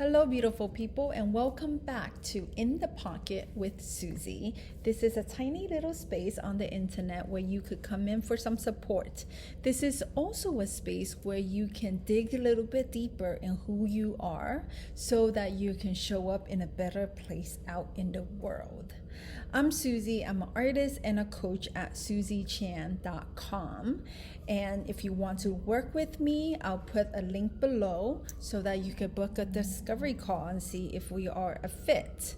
Hello, beautiful people, and welcome back to In the Pocket with Suzii. This is a tiny little space on the internet where you could come in for some support. This is also a space where you can dig a little bit deeper in who you are so that you can show up in a better place out in the world. I'm Suzii. I'm an artist and a coach at SuzieChan.com. And if you want to work with me, I'll put a link below so that you can book a discovery call and see if we are a fit.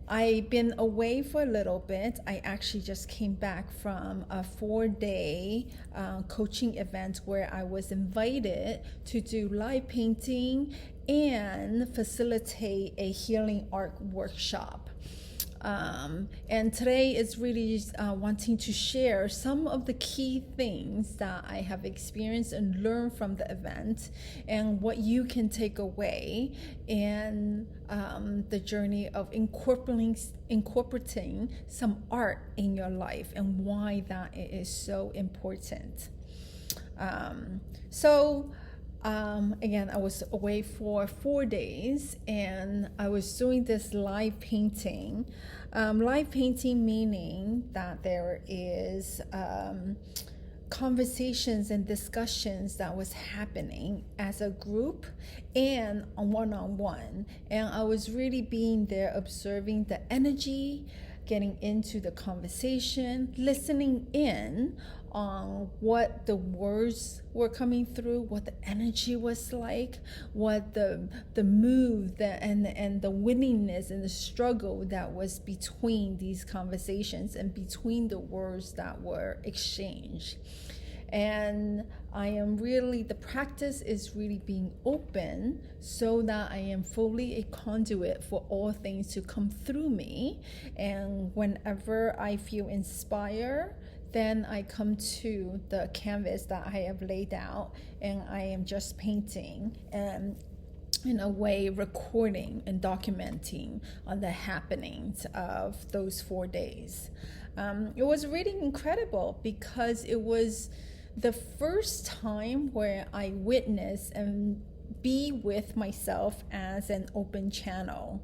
I've been away for a little bit. I actually just came back from a 4-day coaching event where I was invited to do live painting and facilitate a healing art workshop. And today is really wanting to share some of the key things that I have experienced and learned from the event and what you can take away in the journey of incorporating some art in your life and why that is so important. Again, I was away for 4 days and I was doing this live painting. Live painting meaning that there is conversations and discussions that was happening as a group and one-on-one. And I was really being there, observing the energy, getting into the conversation, listening in on what the words were coming through, what the energy was like, what the mood and the willingness and the struggle that was between these conversations and between the words that were exchanged. And the practice is really being open so that I am fully a conduit for all things to come through me. And whenever I feel inspired, then I come to the canvas that I have laid out and I am just painting and in a way recording and documenting on the happenings of those 4 days. It was really incredible because it was the first time where I witnessed and be with myself as an open channel.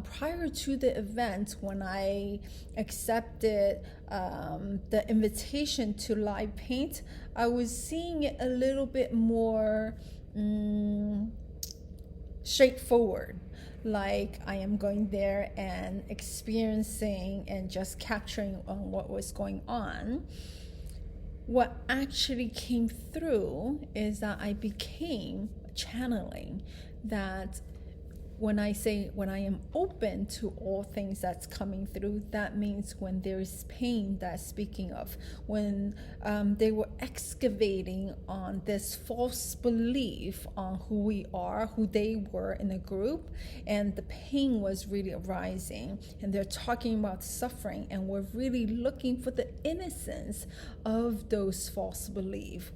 Prior to the event, when I accepted the invitation to live paint, I was seeing it a little bit more straightforward. Like I am going there and experiencing and just capturing on what was going on. What actually came through is that I became channeling that when I am open to all things that's coming through, that means when there is pain that's speaking of, when they were excavating on this false belief on who we are, who they were in a group, and the pain was really arising, and they're talking about suffering, and we're really looking for the innocence of those false beliefs.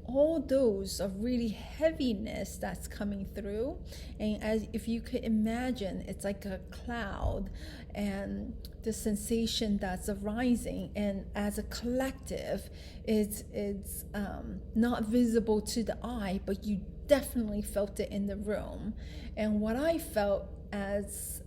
All those are really heaviness that's coming through, and as if you could imagine, it's like a cloud and the sensation that's arising, and as a collective it's not visible to the eye, but you definitely felt it in the room. And what I felt as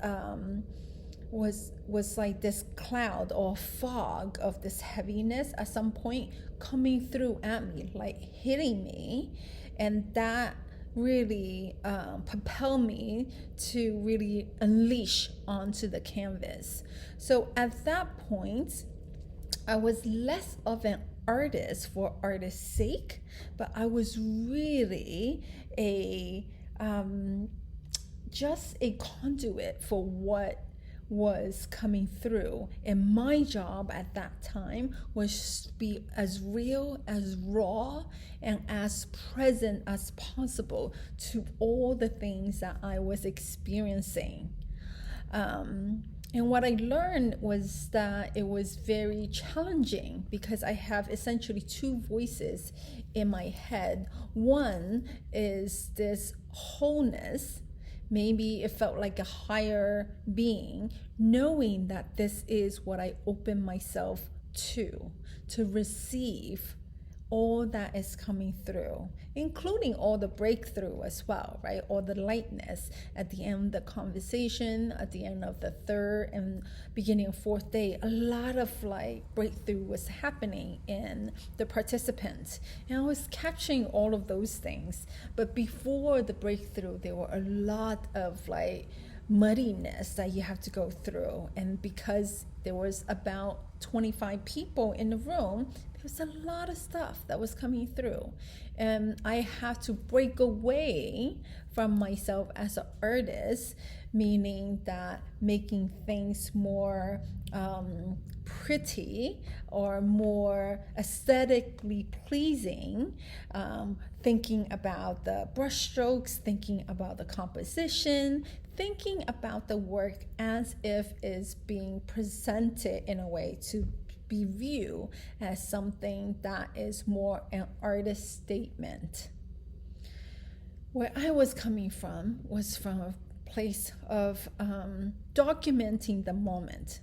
was like this cloud or fog of this heaviness at some point coming through at me, like hitting me, and that really propelled me to really unleash onto the canvas. So at that point, I was less of an artist for artist's sake, but I was really just a conduit for what was coming through. And my job at that time was to be as real, as raw, and as present as possible to all the things that I was experiencing. And what I learned was that it was very challenging because I have essentially two voices in my head. One is this wholeness. Maybe it felt like a higher being, knowing that this is what I open myself to receive all that is coming through, including all the breakthrough as well, right? All the lightness at the end of the conversation, at the end of the third and beginning of fourth day, a lot of like breakthrough was happening in the participants. And I was capturing all of those things. But before the breakthrough, there were a lot of like muddiness that you have to go through. And because there was about 25 people in the room, there was a lot of stuff that was coming through. And I had to break away from myself as an artist, meaning that making things more pretty or more aesthetically pleasing, thinking about the brushstrokes, thinking about the composition, thinking about the work as if it's being presented in a way to be viewed as something that is more an artist statement. Where I was coming from was from a place of documenting the moment.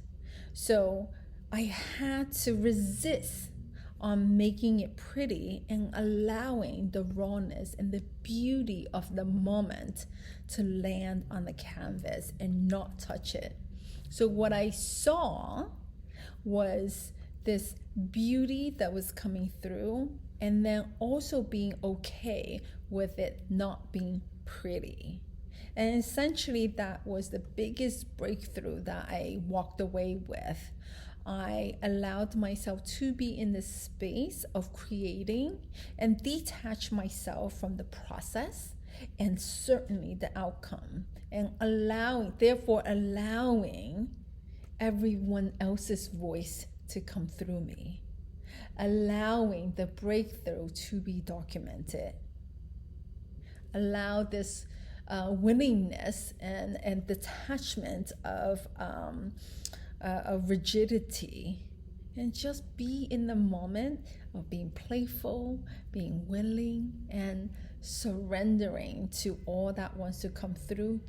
So I had to resist on making it pretty and allowing the rawness and the beauty of the moment to land on the canvas and not touch it. So what I saw was this beauty that was coming through, and then also being okay with it not being pretty. And essentially that was the biggest breakthrough that I walked away with. I allowed myself to be in the space of creating and detach myself from the process and certainly the outcome, and therefore allowing everyone else's voice to come through me, allowing the breakthrough to be documented, allow this willingness and detachment of rigidity, and just be in the moment of being playful, being willing, and surrendering to all that wants to come through.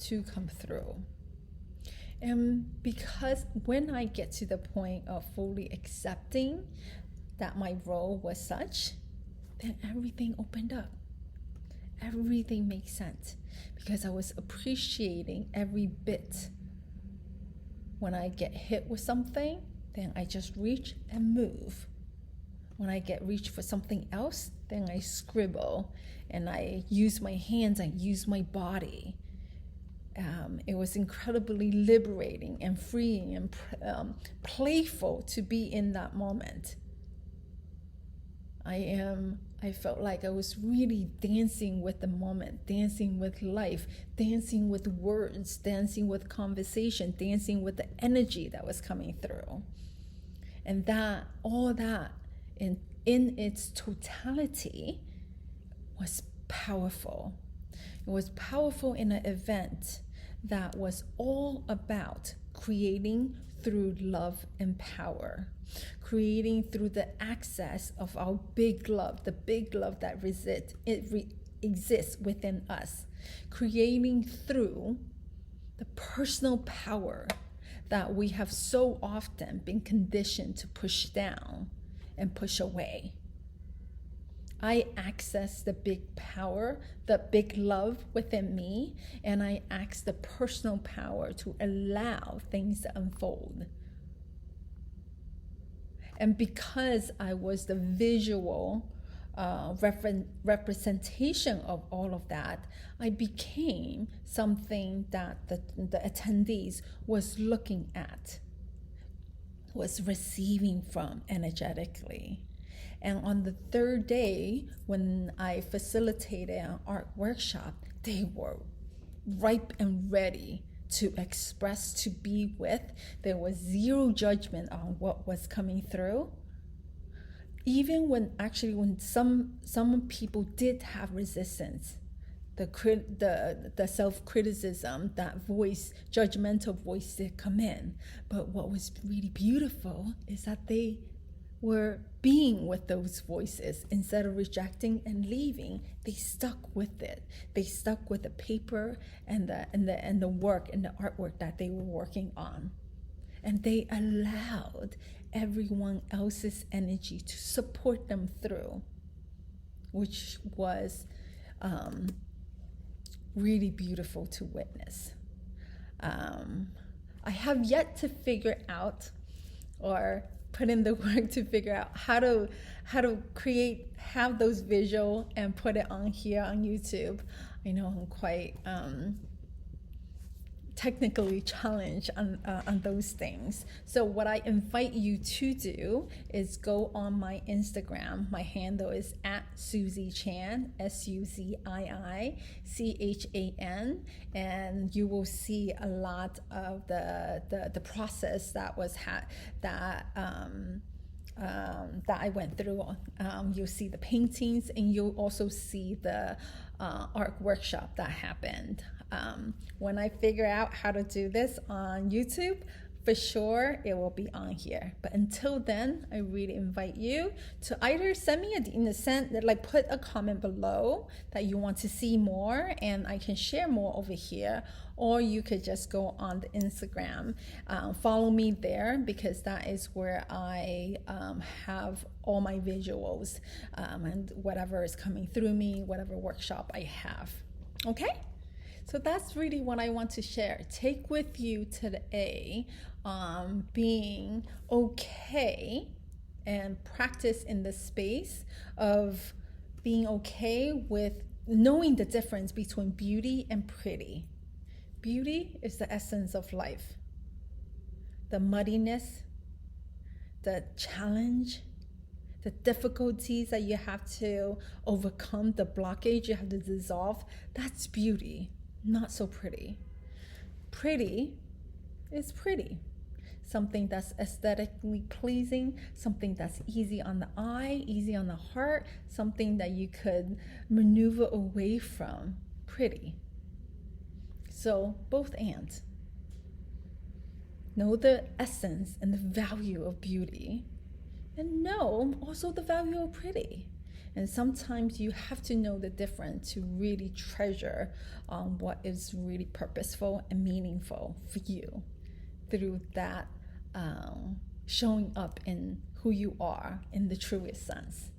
And because when I get to the point of fully accepting that my role was such, then everything opened up. Everything makes sense because I was appreciating every bit. When I get hit with something, then I just reach and move. When I get reached for something else, then I scribble and I use my hands, I use my body. It was incredibly liberating and freeing and playful to be in that moment. I felt like I was really dancing with the moment, dancing with life, dancing with words, dancing with conversation, dancing with the energy that was coming through. And that, all that in its totality was powerful. It was powerful in an event that was all about creating through love and power, creating through the access of our big love, the big love that exists within us, creating through the personal power that we have so often been conditioned to push down and push away. I access the big power, the big love within me, and I access the personal power to allow things to unfold. And because I was the visual representation of all of that, I became something that the attendees was looking at, was receiving from energetically. And on the third day, when I facilitated an art workshop, they were ripe and ready to express, to be with. There was zero judgment on what was coming through. Even when some people did have resistance, the self-criticism, that voice, judgmental voice did come in. But what was really beautiful is that they were being with those voices. Instead of rejecting and leaving, they stuck with it. They stuck with the paper and the work and the artwork that they were working on. And they allowed everyone else's energy to support them through. which was really beautiful to witness. I have yet to figure out or put in the work to figure out how to have those visual and put it on here on YouTube. I know I'm quite technically challenged on those things. So what I invite you to do is go on my Instagram. My handle is at Suzii Chan, SuziiChan, and you will see a lot of the process that was that I went through. You'll see the paintings, and you'll also see the art workshop that happened. When I figure out how to do this on YouTube, for sure it will be on here. But until then, I really invite you to either send me put a comment below that you want to see more, and I can share more over here, or you could just go on the Instagram, follow me there, because that is where I have all my visuals and whatever is coming through me, whatever workshop I have. Okay? So that's really what I want to share. Take with you today being okay, and practice in the space of being okay with knowing the difference between beauty and pretty. Beauty is the essence of life. The muddiness, the challenge, the difficulties that you have to overcome, the blockage you have to dissolve, that's beauty. Not so pretty. Pretty is pretty. Something that's aesthetically pleasing, something that's easy on the eye, easy on the heart, something that you could maneuver away from. Pretty. So both and. Know the essence and the value of beauty, and know also the value of pretty. And sometimes you have to know the difference to really treasure what is really purposeful and meaningful for you through that showing up in who you are in the truest sense.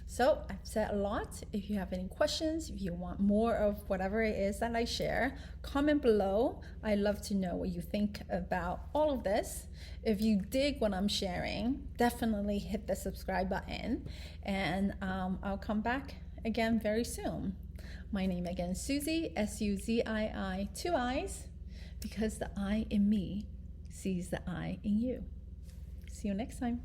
So I've said a lot. If you have any questions, if you want more of whatever it is that I share, comment below. I love to know what you think about all of this. If you dig what I'm sharing, definitely hit the subscribe button, and I'll come back again very soon. My name again, Suzii, Suzii, 2 eyes, because the I in me sees the I in you. See you next time.